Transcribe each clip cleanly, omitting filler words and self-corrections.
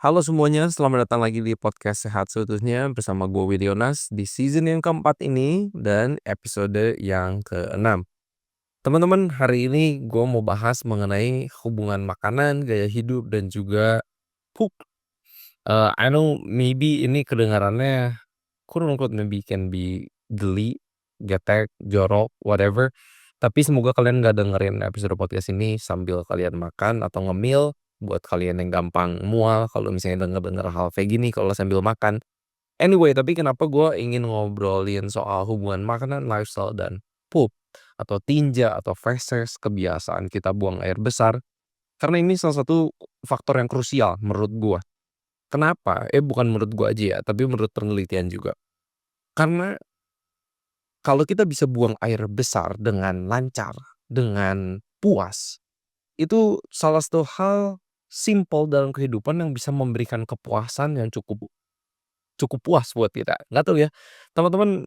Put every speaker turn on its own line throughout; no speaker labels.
Halo semuanya, selamat datang lagi di podcast Sehat Seutuhnya bersama gue Widionas di season yang keempat ini dan episode yang keenam. Teman-teman, hari ini gue mau bahas mengenai hubungan makanan, gaya hidup, dan juga poop. I know maybe ini kedengarannya quote unquote maybe can be geli, getek, jorok, whatever. Tapi semoga kalian gak dengerin episode podcast ini sambil kalian makan atau ngemil. Buat kalian yang gampang mual kalau misalnya denger-denger hal kayak gini kalau sambil makan. Anyway, tapi kenapa gue ingin ngobrolin soal hubungan makanan, lifestyle, dan poop atau tinja atau feses, kebiasaan kita buang air besar. Karena ini salah satu faktor yang krusial menurut gue. Kenapa? Bukan menurut gue aja ya, tapi menurut penelitian juga. Karena kalau kita bisa buang air besar dengan lancar, dengan puas, itu salah satu hal simpel dalam kehidupan yang bisa memberikan kepuasan yang cukup cukup puas buat kita. Nggak tahu ya, teman-teman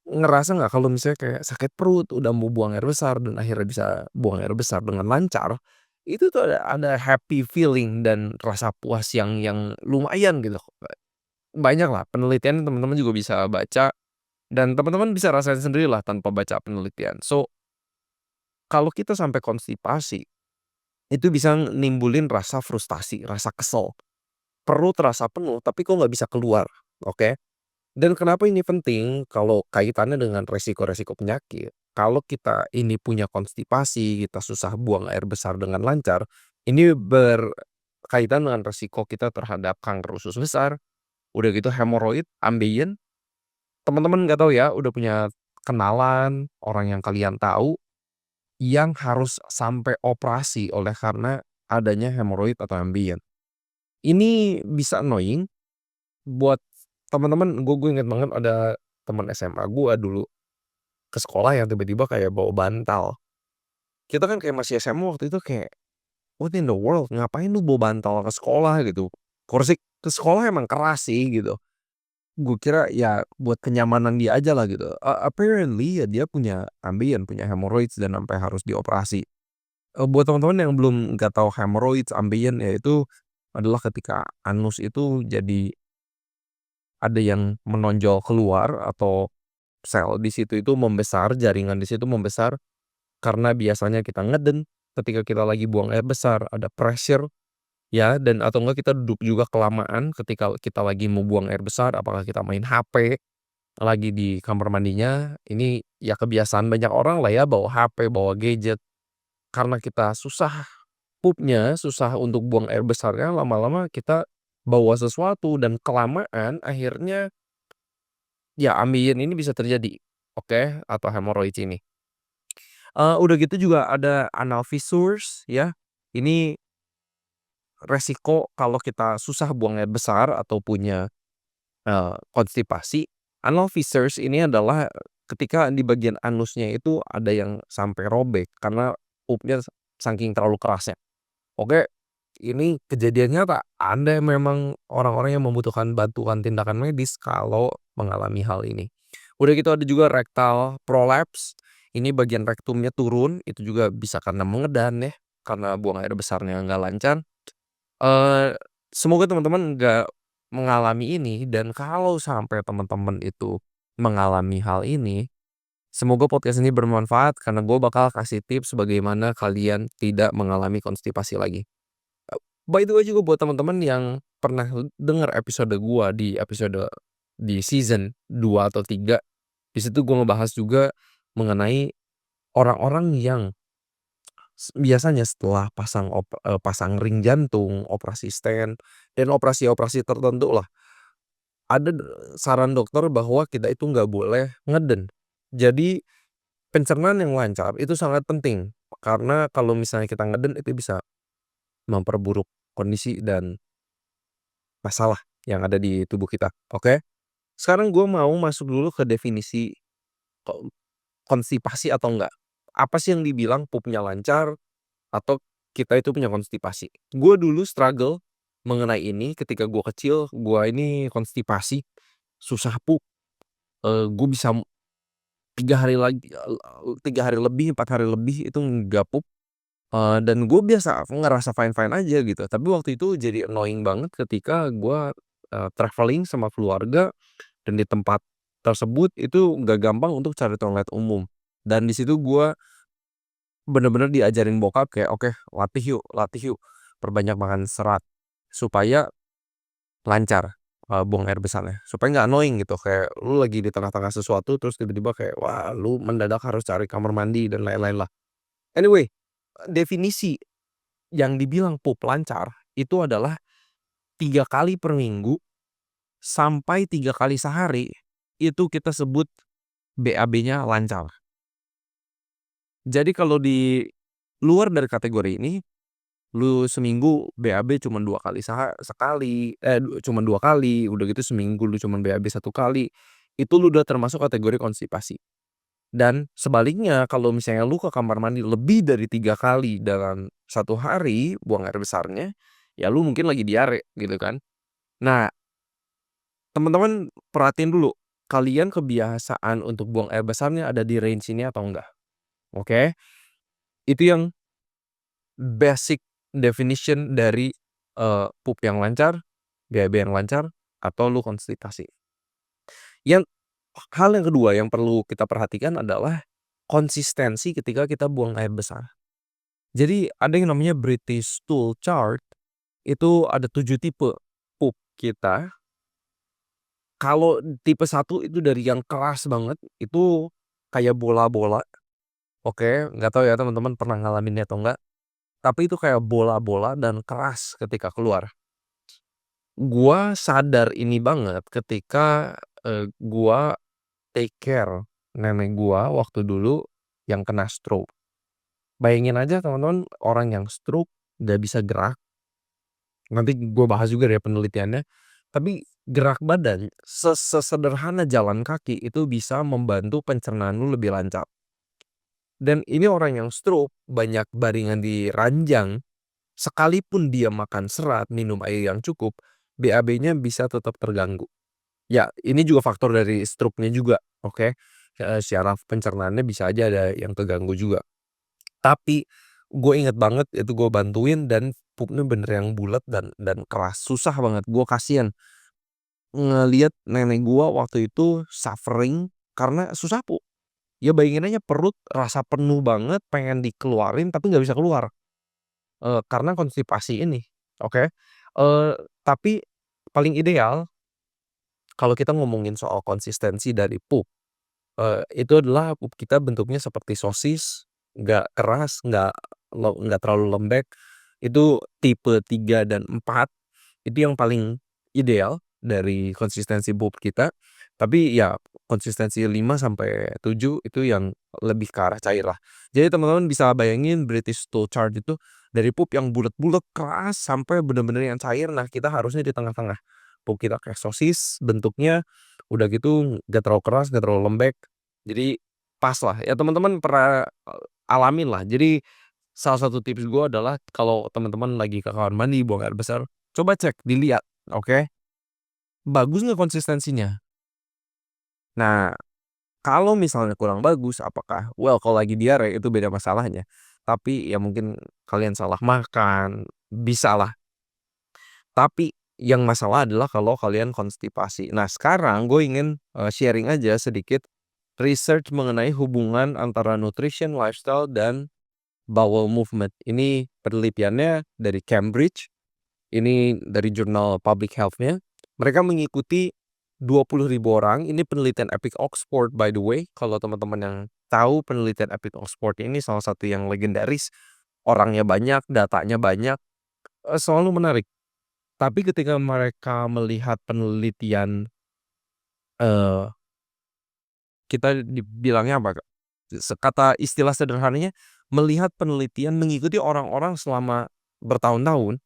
ngerasa nggak kalau misalnya kayak sakit perut, udah mau buang air besar dan akhirnya bisa buang air besar dengan lancar, itu tuh ada happy feeling dan rasa puas yang lumayan gitu. Banyak lah penelitian teman-teman juga bisa baca dan teman-teman bisa rasain sendirilah tanpa baca penelitian. So, kalau kita sampai konstipasi, itu bisa nimbulin rasa frustasi, rasa kesel. Perut terasa penuh tapi kok nggak bisa keluar, oke? Dan kenapa ini penting kalau kaitannya dengan resiko-resiko penyakit. Kalau kita ini punya konstipasi, kita susah buang air besar dengan lancar, ini berkaitan dengan resiko kita terhadap kanker usus besar, udah gitu hemoroid, ambeien. Teman-teman nggak tahu ya, udah punya kenalan, orang yang kalian tahu, yang harus sampai operasi oleh karena adanya hemoroid atau ambeien. Ini bisa annoying buat teman-teman, gue inget banget ada teman SMA gue dulu ke sekolah yang tiba-tiba kayak bawa bantal. Kita kan kayak masih SMA waktu itu kayak, "What in the world? Ngapain lu bawa bantal ke sekolah?" gitu. Kursi ke sekolah emang keras sih gitu. Gue kira ya buat kenyamanan dia aja lah gitu. Apparently ya dia punya ambeien, punya hemorrhoids dan sampai harus dioperasi. Buat teman-teman yang belum nggak tahu hemorrhoids, ambeien, ya itu adalah ketika anus itu jadi ada yang menonjol keluar atau sel di situ itu membesar, jaringan di situ membesar karena biasanya kita ngeden ketika kita lagi buang air besar, ada pressure ya, dan atau enggak kita duduk juga kelamaan ketika kita lagi mau buang air besar, apakah kita main HP lagi di kamar mandinya, ini ya kebiasaan banyak orang lah ya bawa HP, bawa gadget. Karena kita susah pupnya, susah untuk buang air besarnya, lama-lama kita bawa sesuatu dan kelamaan akhirnya ya ambeien ini bisa terjadi, oke, atau hemoroids ini. Udah gitu juga ada anal fissures ya, ini resiko kalau kita susah buang air besar atau punya, konstipasi. Anal fissures ini adalah ketika di bagian anusnya itu ada yang sampai robek karena pupnya saking terlalu kerasnya. Oke, ini kejadian nyata, ada memang orang-orang yang membutuhkan bantuan tindakan medis kalau mengalami hal ini. Udah gitu ada juga rectal prolapse, ini bagian rektumnya turun, itu juga bisa karena mengedan ya, karena buang air besarnya nggak lancar. Eee, Semoga teman-teman nggak mengalami ini dan kalau sampai teman-teman itu mengalami hal ini, semoga podcast ini bermanfaat karena gue bakal kasih tips bagaimana kalian tidak mengalami konstipasi lagi. By the way juga buat teman-teman yang pernah denger episode gua di episode di season 2 atau 3, di situ gua ngebahas juga mengenai orang-orang yang biasanya setelah pasang ring jantung, operasi stent, dan operasi-operasi tertentu lah, ada saran dokter bahwa kita itu nggak boleh ngeden. Jadi pencernaan yang lancar itu sangat penting, karena kalau misalnya kita ngeden itu bisa memperburuk kondisi dan masalah yang ada di tubuh kita, oke? Sekarang gue mau masuk dulu ke definisi ko konstipasi atau enggak. Apa sih yang dibilang pupnya lancar atau kita itu punya konstipasi? Gue dulu struggle mengenai ini ketika gue kecil, gue ini konstipasi, susah pup, gue bisa 3 hari lagi 3 hari lebih, 4 hari lebih itu nggak pup. Dan gue biasa ngerasa fine-fine aja gitu. Tapi waktu itu jadi annoying banget ketika gue, travelling sama keluarga dan di tempat tersebut itu nggak gampang untuk cari toilet umum. Dan di situ gue bener-bener diajarin bokap kayak, "Oke, latih yuk, perbanyak makan serat supaya lancar, buang air besarnya." Supaya nggak annoying gitu, kayak lu lagi di tengah-tengah sesuatu terus tiba-tiba kayak, wah lu mendadak harus cari kamar mandi dan lain-lain lah. Anyway, definisi yang dibilang pup lancar itu adalah 3 kali per minggu sampai 3 kali sehari, itu kita sebut BAB-nya lancar. Jadi kalau di luar dari kategori ini, lu seminggu BAB cuma 2 kali sekali, cuma 2 kali, udah gitu seminggu lu cuman BAB 1 kali, itu lu udah termasuk kategori konstipasi. Dan sebaliknya kalau misalnya lu ke kamar mandi lebih dari 3 kali dalam 1 hari buang air besarnya, ya lu mungkin lagi diare gitu kan. Nah, teman-teman perhatiin dulu, kalian kebiasaan untuk buang air besarnya ada di range ini atau enggak, oke? Itu yang basic definition dari, pup yang lancar, BAB yang lancar, atau lu konstipasi. Yang hal yang kedua yang perlu kita perhatikan adalah konsistensi ketika kita buang air besar. Jadi ada yang namanya British Stool Chart, itu ada 7 tipe pup kita. Kalau tipe 1 itu dari yang keras banget, itu kayak bola-bola, oke, nggak tahu ya teman-teman pernah ngalaminnya atau enggak, tapi itu kayak bola-bola dan keras ketika keluar. Gua sadar ini banget ketika, gua take care nenek gua waktu dulu yang kena stroke. Bayangin aja teman-teman orang yang stroke nggak bisa gerak, nanti gua bahas juga deh penelitiannya, tapi gerak badan sesederhana jalan kaki itu bisa membantu pencernaan lu lebih lancar. Dan ini orang yang stroke, banyak baringan di ranjang, sekalipun dia makan serat, minum air yang cukup, BAB-nya bisa tetap terganggu. Ya, ini juga faktor dari stroke-nya juga, oke. Syaraf pencernaannya bisa aja ada yang keganggu juga. Tapi, gue inget banget itu gue bantuin dan pupnya bener yang bulat dan keras, susah banget, gue kasihan ngelihat nenek gue waktu itu suffering karena susah pup. Ya bayangin aja perut rasa penuh banget pengen dikeluarin tapi nggak bisa keluar, karena konstipasi ini, oke. Tapi paling ideal kalau kita ngomongin soal konsistensi dari pup, itu adalah pup kita bentuknya seperti sosis, nggak keras, nggak terlalu lembek, itu tipe 3 dan 4 itu yang paling ideal dari konsistensi pup kita. Tapi ya konsistensi 5 sampai 7 itu yang lebih ke arah cair lah. Jadi teman-teman bisa bayangin British Stool Chart itu dari pup yang bulet-bulet, keras, sampai bener-bener yang cair, nah kita harusnya di tengah-tengah. Pup kita kayak sosis bentuknya, udah gitu nggak terlalu keras, nggak terlalu lembek, jadi pas lah. Ya teman-teman pernah, alamin lah. Jadi salah satu tips gue adalah kalau teman-teman lagi ke kamar mandi buang air besar, coba cek, dilihat, oke, bagus nggak konsistensinya? Nah, kalau misalnya kurang bagus, apakah kalau lagi diare itu beda masalahnya. Tapi ya mungkin kalian salah makan, bisalah. Tapi yang masalah adalah kalau kalian konstipasi. Nah, sekarang gue ingin, sharing aja sedikit research mengenai hubungan antara nutrition, lifestyle, dan bowel movement. Ini penelitiannya dari Cambridge. Ini dari jurnal Public Health-nya. Mereka mengikuti 20.000 orang, ini penelitian Epic Oxford by the way, kalau teman-teman yang tahu penelitian Epic Oxford ini salah satu yang legendaris, orangnya banyak, datanya banyak, selalu menarik. Tapi ketika mereka melihat penelitian, eee, kita dibilangnya apa, Kak, kata istilah sederhananya, melihat penelitian mengikuti orang-orang selama bertahun-tahun,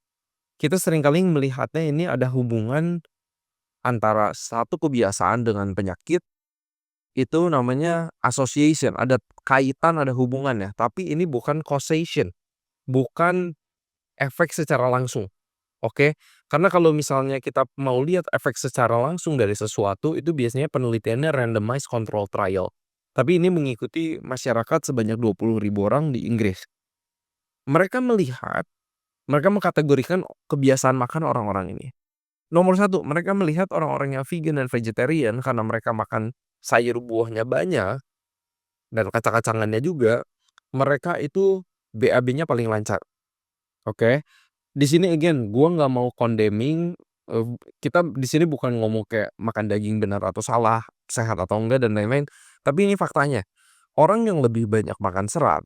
kita seringkali melihatnya ini ada hubungan antara satu kebiasaan dengan penyakit, itu namanya association, ada kaitan, ada hubungannya, tapi ini bukan causation, bukan efek secara langsung, oke? Karena kalau misalnya kita mau lihat efek secara langsung dari sesuatu, itu biasanya penelitiannya randomized control trial. Tapi ini mengikuti masyarakat sebanyak 20.000 orang di Inggris. Mereka mengkategorikan kebiasaan makan orang-orang ini. Nomor satu, mereka melihat orang-orang yang vegan dan vegetarian karena mereka makan sayur buahnya banyak dan kacang-kacangannya juga, mereka itu BAB-nya paling lancar, oke? Di sini again gua nggak mau condemning, kita di sini bukan ngomong kayak makan daging benar atau salah, sehat atau enggak dan lain-lain, tapi ini faktanya. Orang yang lebih banyak makan serat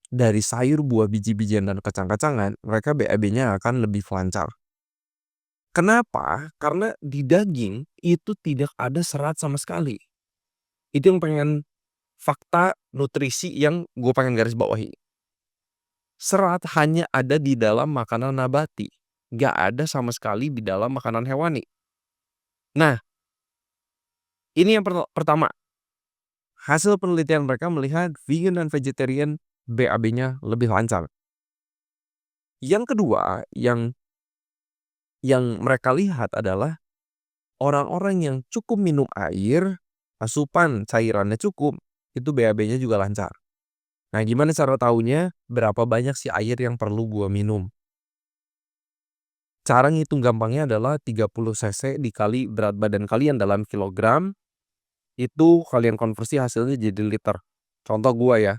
dari sayur, buah, biji-bijian, dan kacang-kacangan, mereka BAB-nya akan lebih lancar. Kenapa? Karena di daging itu tidak ada serat sama sekali. Itu yang pengen fakta nutrisi yang gue pengen garis bawahi. Serat hanya ada di dalam makanan nabati, nggak ada sama sekali di dalam makanan hewani. Nah, ini yang pertama, hasil penelitian mereka melihat vegan dan vegetarian BAB-nya lebih lancar. Yang kedua, yang mereka lihat adalah orang-orang yang cukup minum air, asupan cairannya cukup, itu BAB-nya juga lancar. Nah, gimana cara taunya berapa banyak sih air yang perlu gua minum? Cara ngitung gampangnya adalah 30 cc dikali berat badan kalian dalam kilogram, itu kalian konversi hasilnya jadi liter. Contoh gua ya,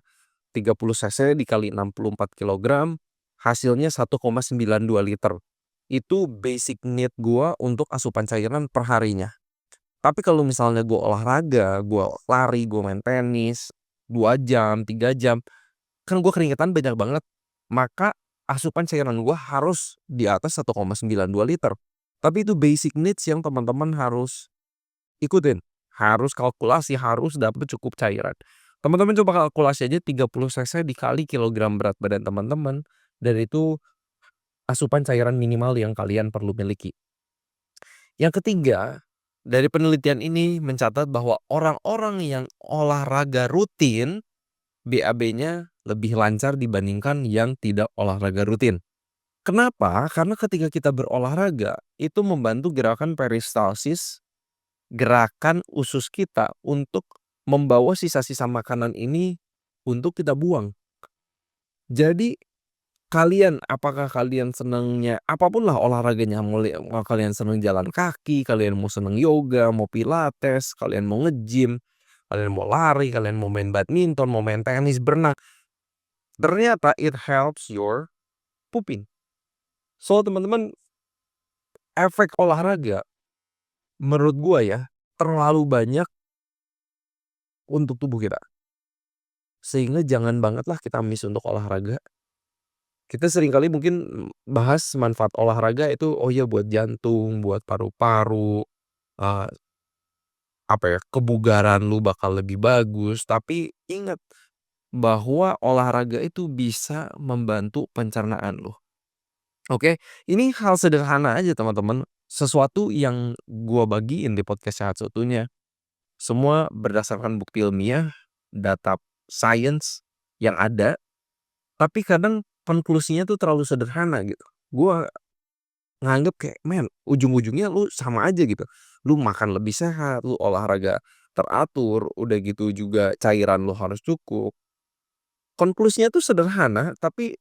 30 cc dikali 64 kilogram, hasilnya 1,92 liter. Itu basic need gua untuk asupan cairan per harinya. Tapi kalau misalnya gua olahraga, gua lari, gua main tenis, 2 jam, 3 jam, kan gua keringetan banyak banget. Maka asupan cairan gua harus di atas 1,92 liter. Tapi itu basic needs yang teman-teman harus ikutin. Harus kalkulasi, harus dapat cukup cairan. Teman-teman coba kalkulasi aja 30 cc dikali kilogram berat badan teman-teman, dan itu asupan cairan minimal yang kalian perlu miliki. Yang ketiga, dari penelitian ini mencatat bahwa orang-orang yang olahraga rutin, BAB-nya lebih lancar dibandingkan yang tidak olahraga rutin. Kenapa? Karena ketika kita berolahraga, itu membantu gerakan peristalsis, gerakan usus kita untuk membawa sisa-sisa makanan ini untuk kita buang. Jadi apakah kalian senangnya apapun lah olahraganya, mau kalian seneng jalan kaki, kalian mau seneng yoga, mau pilates, kalian mau nge-gym, kalian mau lari, kalian mau main badminton, mau main tenis, berenang, ternyata it helps your pooping. So, teman-teman, efek olahraga menurut gua ya, terlalu banyak untuk tubuh kita. Sehingga jangan banget lah kita miss untuk olahraga. Kita seringkali mungkin bahas manfaat olahraga itu, oh ya buat jantung, buat paru-paru, eee, kebugaran lu bakal lebih bagus. Tapi ingat bahwa olahraga itu bisa membantu pencernaan lu. Oke, ini hal sederhana aja teman-teman, sesuatu yang gua bagiin di podcast Sehat Seutuhnya, semua berdasarkan bukti ilmiah, data science yang ada, tapi kadang konklusinya tuh terlalu sederhana gitu. Gua nganggep kayak, "Men, ujung-ujungnya lu sama aja gitu. Lu makan lebih sehat, lu olahraga teratur, udah gitu juga cairan lu harus cukup." Konklusinya tuh sederhana, tapi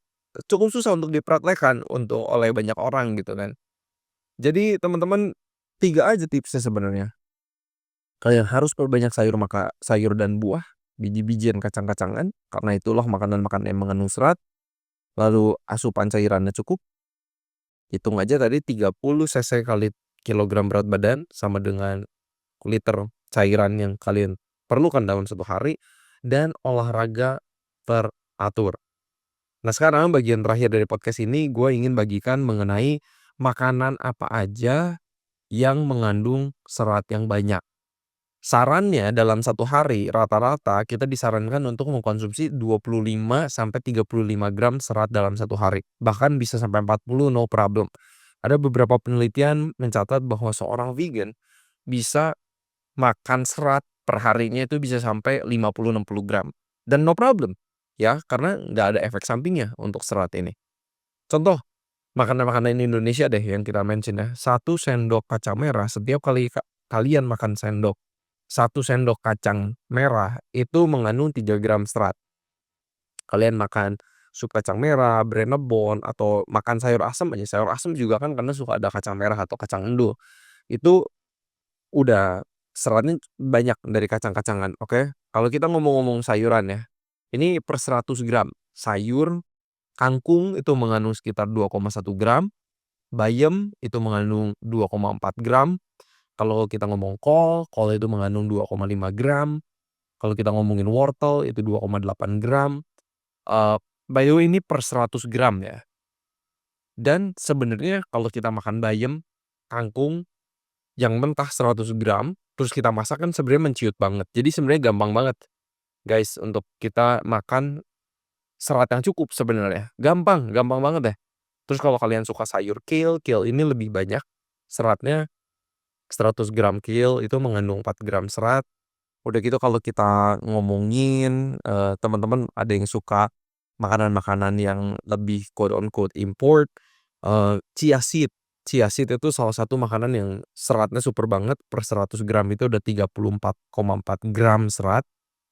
cukup susah untuk dipraktekkan oleh banyak orang gitu kan. Jadi teman-teman, 3 aja tipsnya sebenarnya. Kalian harus perbanyak sayur dan buah, biji-bijian, kacang-kacangan, karena itulah makanan-makanan yang mengandung serat, lalu asupan cairannya cukup. Hitung aja tadi 30 cc kali kilogram berat badan sama dengan liter cairan yang kalian perlukan dalam satu hari, dan olahraga teratur. Nah, sekarang bagian terakhir dari podcast ini gue ingin bagikan mengenai makanan apa aja yang mengandung serat yang banyak. Sarannya dalam satu hari rata-rata kita disarankan untuk mengkonsumsi 25 sampai 35 gram serat dalam satu hari. Bahkan bisa sampai 40, no problem. Ada beberapa penelitian mencatat bahwa seorang vegan bisa makan serat per harinya itu bisa sampai 50-60 gram. Dan no problem ya, karena nggak ada efek sampingnya untuk serat ini. Contoh, makanan-makanan Indonesia deh yang kita mention ya. 1 sendok kacang merah setiap kali kalian makan 1 sendok kacang merah itu mengandung 3 gram serat. Kalian makan sup kacang merah, Brenebon, atau makan sayur asem aja. Sayur asem juga kan karena suka ada kacang merah atau kacang endo. Itu udah seratnya banyak dari kacang-kacangan, oke. Kalau kita ngomong-ngomong sayuran ya, ini per 100 gram sayur, kangkung itu mengandung sekitar 2,1 gram, bayam itu mengandung 2,4 gram, kalau kita ngomong kol, kol itu mengandung 2,5 gram, kalau kita ngomongin wortel itu 2,8 gram, eee, by the way ini per 100 gram ya. Dan sebenarnya kalau kita makan bayam, kangkung yang mentah 100 gram, terus kita masak kan sebenarnya menciut banget. Jadi sebenarnya gampang banget, guys, untuk kita makan serat yang cukup sebenarnya. Gampang, gampang banget deh. Terus kalau kalian suka sayur kale, kale ini lebih banyak seratnya. 100 gram kale itu mengandung 4 gram serat. Udah gitu kalau kita ngomongin, teman-teman ada yang suka makanan-makanan yang lebih quote on quote import, chia seed. Chia seed itu salah satu makanan yang seratnya super banget, per 100 gram itu udah 34,4 gram serat.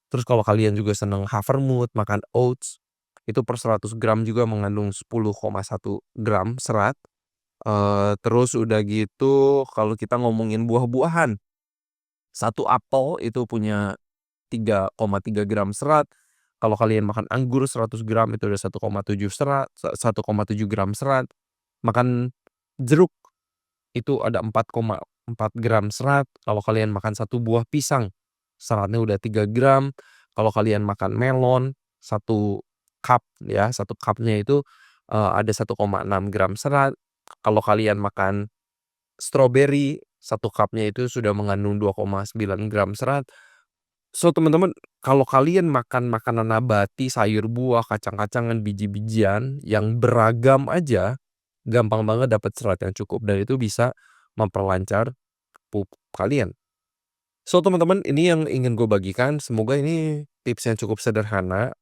Terus kalau kalian juga seneng havermut, makan oats, itu per 100 gram juga mengandung 10,1 gram serat. Terus udah gitu kalau kita ngomongin buah-buahan, satu apel itu punya 3,3 gram serat. Kalau kalian makan anggur 100 gram itu udah 1,7 serat 1,7 gram serat. Makan jeruk itu ada 4,4 gram serat. Kalau kalian makan satu buah pisang, seratnya udah 3 gram. Kalau kalian makan melon, satu cup ya, satu cupnya itu, ada 1,6 gram serat. Kalau kalian makan stroberi, satu cupnya itu sudah mengandung 2,9 gram serat. So, teman-teman, kalau kalian makan makanan nabati, sayur, buah, kacang-kacangan, biji-bijian yang beragam aja, gampang banget dapat serat yang cukup dan itu bisa memperlancar pup kalian. So, teman-teman, ini yang ingin gue bagikan. Semoga ini tips yang cukup sederhana,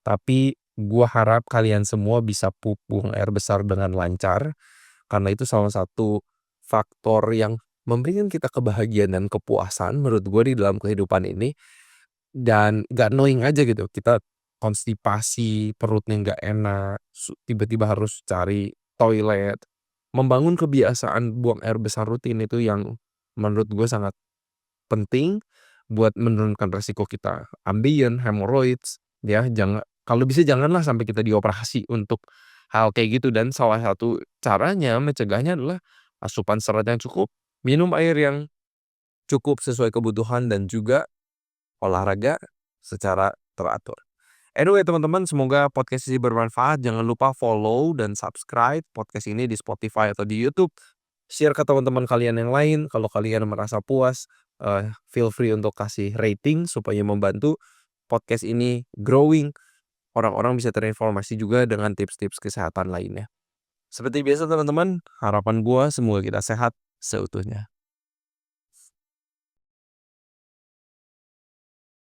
tapi gua harap kalian semua bisa pup buang air besar dengan lancar, karena itu salah satu faktor yang memberikan kita kebahagiaan dan kepuasan menurut gue di dalam kehidupan ini. Dan nggak annoying aja gitu, kita konstipasi, perutnya nggak enak, tiba-tiba harus cari toilet. Membangun kebiasaan buang air besar rutin itu yang menurut gue sangat penting buat menurunkan resiko kita ambien, hemoroids, ya. Kalau bisa janganlah sampai kita dioperasi untuk hal kayak gitu dan salah satu caranya mencegahnya adalah asupan serat yang cukup, minum air yang cukup sesuai kebutuhan dan juga olahraga secara teratur. Anyway teman-teman, semoga podcast ini bermanfaat. Jangan lupa follow dan subscribe podcast ini di Spotify atau di YouTube. Share ke teman-teman kalian yang lain. Kalau kalian merasa puas, feel free untuk kasih rating supaya membantu podcast ini growing. Orang-orang bisa terinformasi juga dengan tips-tips kesehatan lainnya. Seperti biasa teman-teman, harapan gua semoga kita sehat seutuhnya.